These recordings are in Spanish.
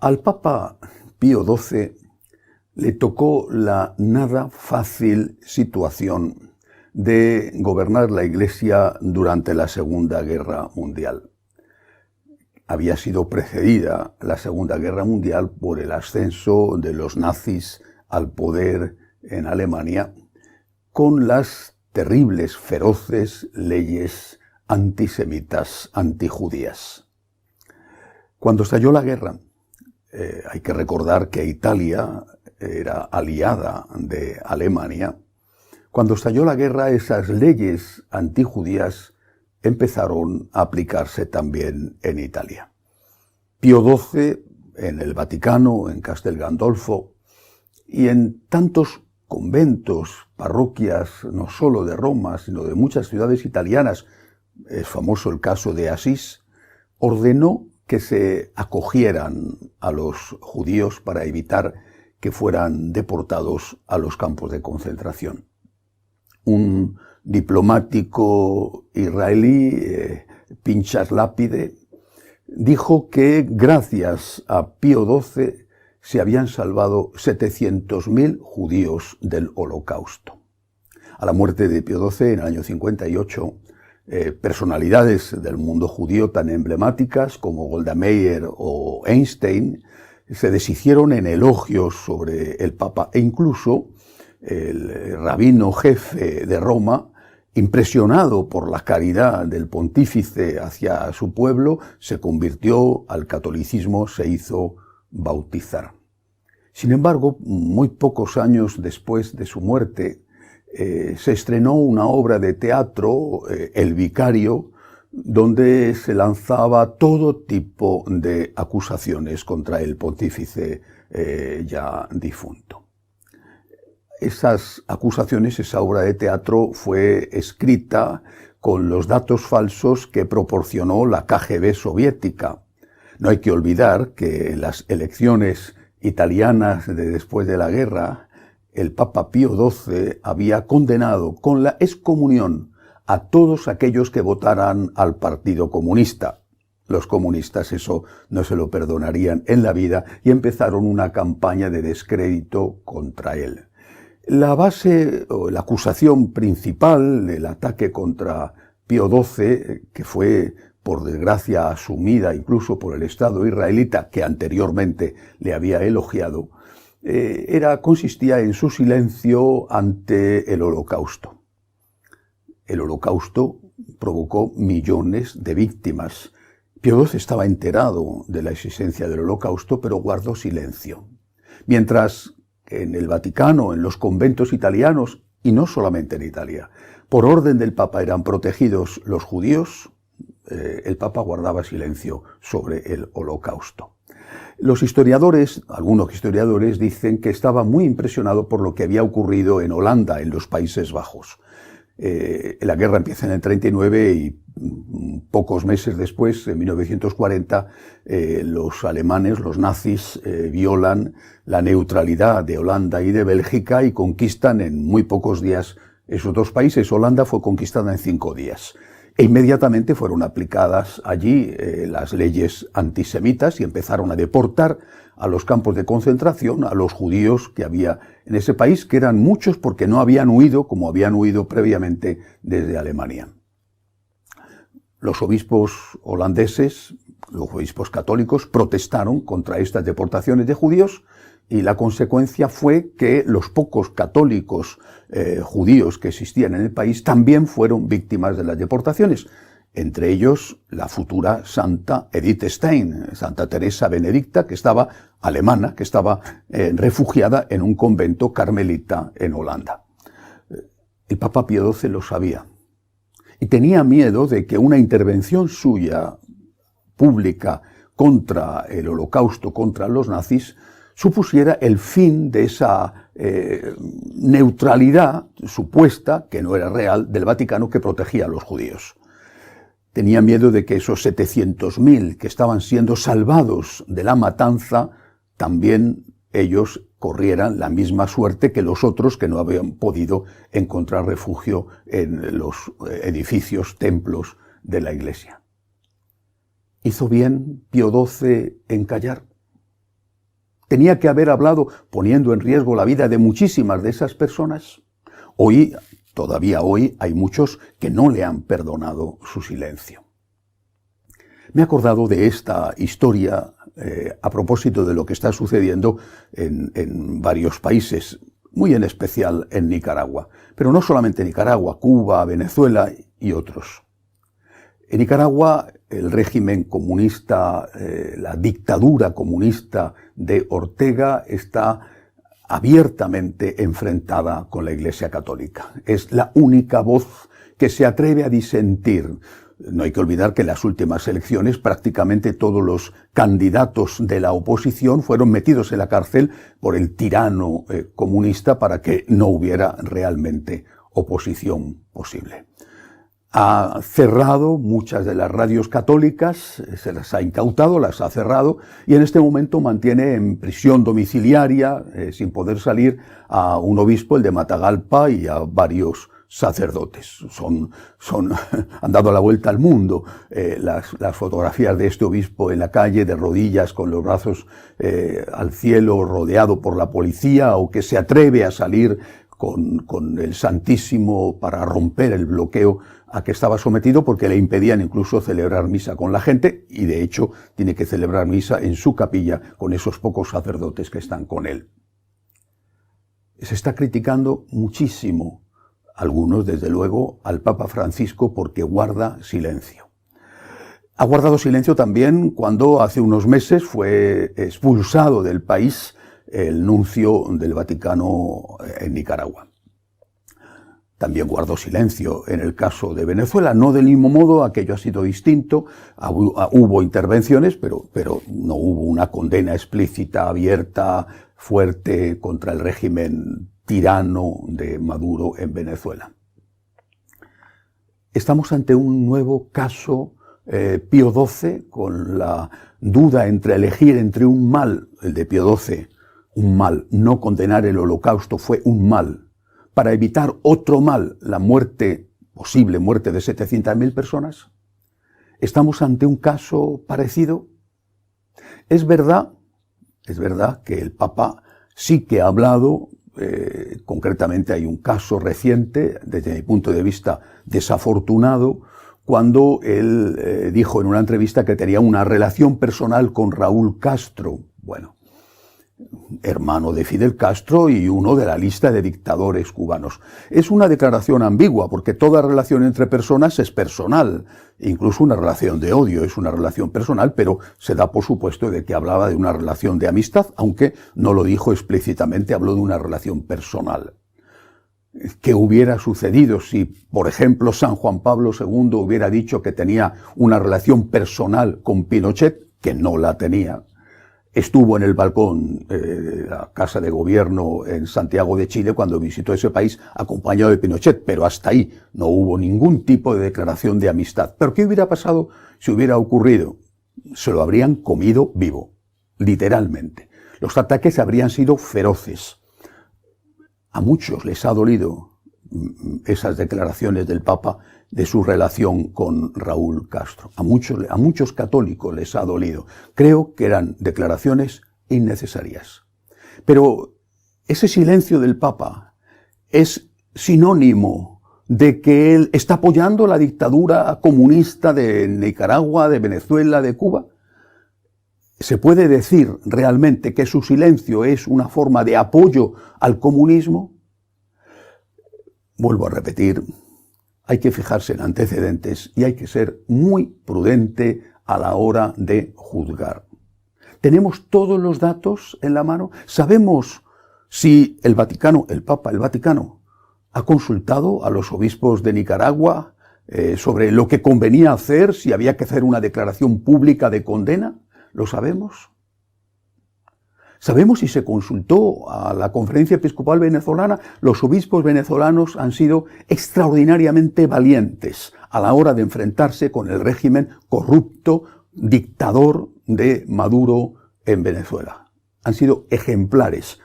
Al Papa Pío XII le tocó la nada fácil situación de gobernar la Iglesia durante la Segunda Guerra Mundial. Había sido precedida la Segunda Guerra Mundial por el ascenso de los nazis al poder en Alemania, con las terribles, feroces leyes antisemitas, antijudías. Cuando estalló la guerra, hay que recordar que Italia era aliada de Alemania. Cuando estalló la guerra, esas leyes antijudías empezaron a aplicarse también en Italia. Pío XII, en el Vaticano, en Castel Gandolfo, y en tantos conventos, parroquias, no solo de Roma, sino de muchas ciudades italianas, es famoso el caso de Asís, ordenó que se acogieran a los judíos para evitar que fueran deportados a los campos de concentración. Un diplomático israelí, Pinchas Lapide, dijo que gracias a Pío XII se habían salvado 700.000 judíos del Holocausto. A la muerte de Pío XII, en el año 58, personalidades del mundo judío tan emblemáticas como Golda Meir o Einstein se deshicieron en elogios sobre el Papa, e incluso el rabino jefe de Roma, impresionado por la caridad del pontífice hacia su pueblo, se convirtió al catolicismo, se hizo bautizar. Sin embargo, muy pocos años después de su muerte, se estrenó una obra de teatro, El Vicario, donde se lanzaba todo tipo de acusaciones contra el pontífice ya difunto. Esas acusaciones, esa obra de teatro fue escrita con los datos falsos que proporcionó la KGB soviética. No hay que olvidar que en las elecciones italianas de después de la guerra, el Papa Pío XII había condenado con la excomunión a todos aquellos que votaran al Partido Comunista. Los comunistas eso no se lo perdonarían en la vida y empezaron una campaña de descrédito contra él. La base o la acusación principal del ataque contra Pío XII, que fue por desgracia asumida incluso por el Estado israelita, que anteriormente le había elogiado, consistía en su silencio ante el Holocausto. El Holocausto provocó millones de víctimas. Pío XII estaba enterado de la existencia del Holocausto, pero guardó silencio. Mientras en el Vaticano, en los conventos italianos, y no solamente en Italia, por orden del Papa eran protegidos los judíos, el Papa guardaba silencio sobre el Holocausto. Los historiadores, algunos historiadores, dicen que estaba muy impresionado por lo que había ocurrido en Holanda, en los Países Bajos. La guerra empieza en el 39 y pocos meses después, en 1940, los alemanes, los nazis, violan la neutralidad de Holanda y de Bélgica y conquistan en muy pocos días esos dos países. Holanda fue conquistada en 5 días. E inmediatamente fueron aplicadas allí las leyes antisemitas y empezaron a deportar a los campos de concentración a los judíos que había en ese país, que eran muchos porque no habían huido como habían huido previamente desde Alemania. Los obispos holandeses, los obispos católicos, protestaron contra estas deportaciones de judíos y la consecuencia fue que los pocos católicos judíos que existían en el país también fueron víctimas de las deportaciones. Entre ellos la futura Santa Edith Stein, Santa Teresa Benedicta, que estaba alemana, que estaba refugiada en un convento carmelita en Holanda. El Papa Pío XII lo sabía y tenía miedo de que una intervención suya pública contra el Holocausto, contra los nazis, supusiera el fin de esa neutralidad supuesta, que no era real, del Vaticano que protegía a los judíos. Tenía miedo de que esos 700.000 que estaban siendo salvados de la matanza, también ellos corrieran la misma suerte que los otros que no habían podido encontrar refugio en los edificios, templos de la Iglesia. ¿Hizo bien Pío XII en callar? tenía que haber hablado poniendo en riesgo la vida de muchísimas de esas personas. Hoy, todavía hoy, hay muchos que no le han perdonado su silencio. Me he acordado de esta historia a propósito de lo que está sucediendo en varios países, muy en especial en Nicaragua, pero no solamente Nicaragua, Cuba, Venezuela y otros. En Nicaragua, el régimen comunista, la dictadura comunista de Ortega está abiertamente enfrentada con la Iglesia Católica. Es la única voz que se atreve a disentir. No hay que olvidar que en las últimas elecciones prácticamente todos los candidatos de la oposición fueron metidos en la cárcel por el tirano comunista para que no hubiera realmente oposición posible. Ha cerrado muchas de las radios católicas, se las ha incautado, las ha cerrado y en este momento mantiene en prisión domiciliaria, sin poder salir, a un obispo, el de Matagalpa, y a varios sacerdotes. Han dado la vuelta al mundo las fotografías de este obispo en la calle, de rodillas, con los brazos al cielo, rodeado por la policía, o que se atreve a salir con el Santísimo para romper el bloqueo a que estaba sometido, porque le impedían incluso celebrar misa con la gente, y de hecho tiene que celebrar misa en su capilla con esos pocos sacerdotes que están con él. Se está criticando muchísimo, algunos desde luego, al Papa Francisco porque guarda silencio. Ha guardado silencio también cuando hace unos meses fue expulsado del país el nuncio del Vaticano en Nicaragua. También guardó silencio en el caso de Venezuela, no del mismo modo, aquello ha sido distinto, hubo intervenciones, pero no hubo una condena explícita, abierta, fuerte contra el régimen tirano de Maduro en Venezuela. Estamos ante un nuevo caso Pío XII, con la duda entre elegir entre un mal, el de Pío XII, un mal, no condenar el holocausto fue un mal, para evitar otro mal, la muerte, posible muerte de 700.000 personas. ¿Estamos ante un caso parecido? Es verdad que el Papa sí que ha hablado, concretamente hay un caso reciente, desde mi punto de vista desafortunado, cuando él dijo en una entrevista que tenía una relación personal con Raúl Castro, bueno, hermano de Fidel Castro y uno de la lista de dictadores cubanos. Es una declaración ambigua, porque toda relación entre personas es personal, incluso una relación de odio es una relación personal, pero se da por supuesto de que hablaba de una relación de amistad, aunque no lo dijo explícitamente, habló de una relación personal. ¿Qué hubiera sucedido si, por ejemplo, San Juan Pablo II hubiera dicho que tenía una relación personal con Pinochet, que no la tenía? Estuvo en el balcón de la Casa de Gobierno en Santiago de Chile cuando visitó ese país acompañado de Pinochet, pero hasta ahí no hubo ningún tipo de declaración de amistad. ¿Pero qué hubiera pasado si hubiera ocurrido? Se lo habrían comido vivo, literalmente. Los ataques habrían sido feroces. A muchos les ha dolido esas declaraciones del Papa de su relación con Raúl Castro. A muchos católicos les ha dolido. Creo que eran declaraciones innecesarias. Pero ese silencio del Papa es sinónimo de que él está apoyando la dictadura comunista de Nicaragua, de Venezuela, de Cuba. ¿Se puede decir realmente que su silencio es una forma de apoyo al comunismo? Vuelvo a repetir, hay que fijarse en antecedentes y hay que ser muy prudente a la hora de juzgar. ¿Tenemos todos los datos en la mano? ¿Sabemos si el Vaticano, el Papa, el Vaticano, ha consultado a los obispos de Nicaragua sobre lo que convenía hacer, si había que hacer una declaración pública de condena? ¿Lo sabemos? ¿Sabemos si se consultó a la Conferencia Episcopal Venezolana? Los obispos venezolanos han sido extraordinariamente valientes a la hora de enfrentarse con el régimen corrupto, dictador de Maduro en Venezuela. Han sido ejemplares.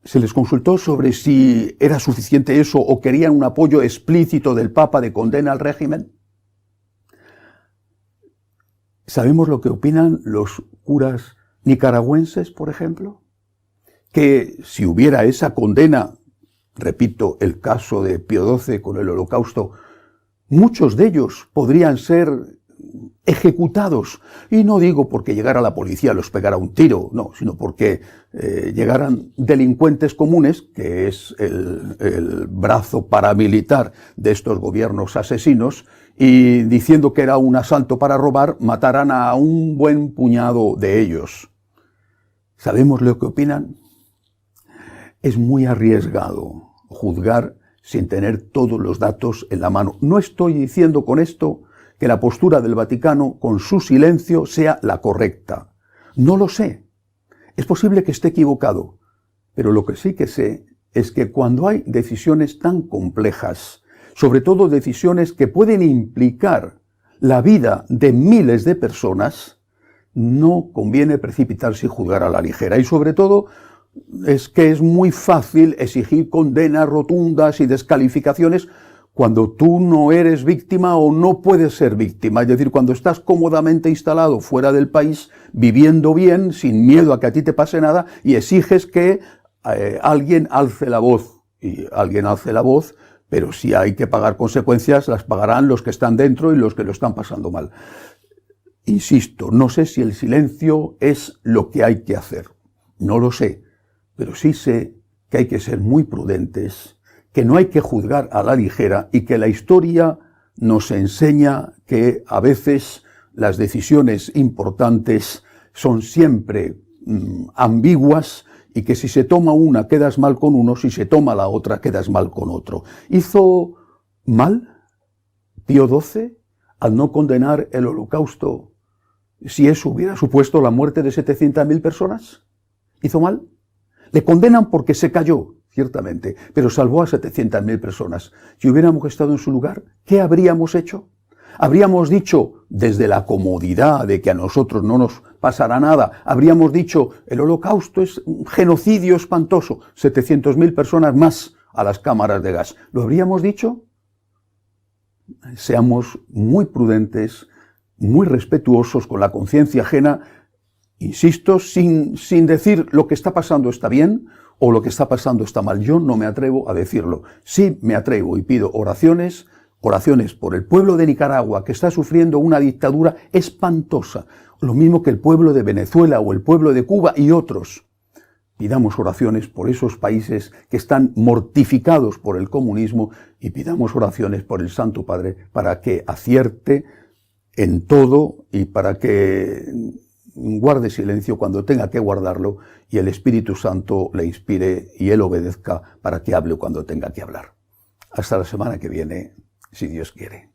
¿Se les consultó sobre si era suficiente eso o querían un apoyo explícito del Papa de condena al régimen? ¿Sabemos lo que opinan los curas nicaragüenses, por ejemplo, que si hubiera esa condena, repito, el caso de Pío XII con el Holocausto, muchos de ellos podrían ser ejecutados. Y no digo porque llegara la policía y los pegara un tiro, no, sino porque llegaran delincuentes comunes, que es el brazo paramilitar de estos gobiernos asesinos, y diciendo que era un asalto para robar, mataran a un buen puñado de ellos. ¿Sabemos lo que opinan? Es muy arriesgado juzgar sin tener todos los datos en la mano. No estoy diciendo con esto que la postura del Vaticano con su silencio sea la correcta. No lo sé. Es posible que esté equivocado. Pero lo que sí que sé es que cuando hay decisiones tan complejas, sobre todo decisiones que pueden implicar la vida de miles de personas, no conviene precipitarse y juzgar a la ligera. Y sobre todo es que es muy fácil exigir condenas rotundas y descalificaciones cuando tú no eres víctima o no puedes ser víctima. Es decir, cuando estás cómodamente instalado fuera del país, viviendo bien, sin miedo a que a ti te pase nada, y exiges que alguien alce la voz. Y alguien alce la voz, pero si hay que pagar consecuencias, las pagarán los que están dentro y los que lo están pasando mal. Insisto, no sé si el silencio es lo que hay que hacer. No lo sé. Pero sí sé que hay que ser muy prudentes, que no hay que juzgar a la ligera y que la historia nos enseña que a veces las decisiones importantes son siempre ambiguas y que si se toma una quedas mal con uno, si se toma la otra quedas mal con otro. ¿Hizo mal Pío XII al no condenar el Holocausto si eso hubiera supuesto la muerte de 700.000 personas? ¿Hizo mal? Le condenan porque se cayó, ciertamente, pero salvó a 700.000 personas. Si hubiéramos estado en su lugar, ¿qué habríamos hecho? Habríamos dicho, desde la comodidad de que a nosotros no nos pasará nada, habríamos dicho, el Holocausto es un genocidio espantoso, 700.000 personas más a las cámaras de gas. ¿Lo habríamos dicho? Seamos muy prudentes, muy respetuosos con la conciencia ajena. Insisto, sin decir lo que está pasando está bien o lo que está pasando está mal. Yo no me atrevo a decirlo. Sí me atrevo y pido oraciones por el pueblo de Nicaragua que está sufriendo una dictadura espantosa. Lo mismo que el pueblo de Venezuela o el pueblo de Cuba y otros. Pidamos oraciones por esos países que están mortificados por el comunismo y pidamos oraciones por el Santo Padre para que acierte en todo y para que guarde silencio cuando tenga que guardarlo y el Espíritu Santo le inspire y él obedezca para que hable cuando tenga que hablar. Hasta la semana que viene, si Dios quiere.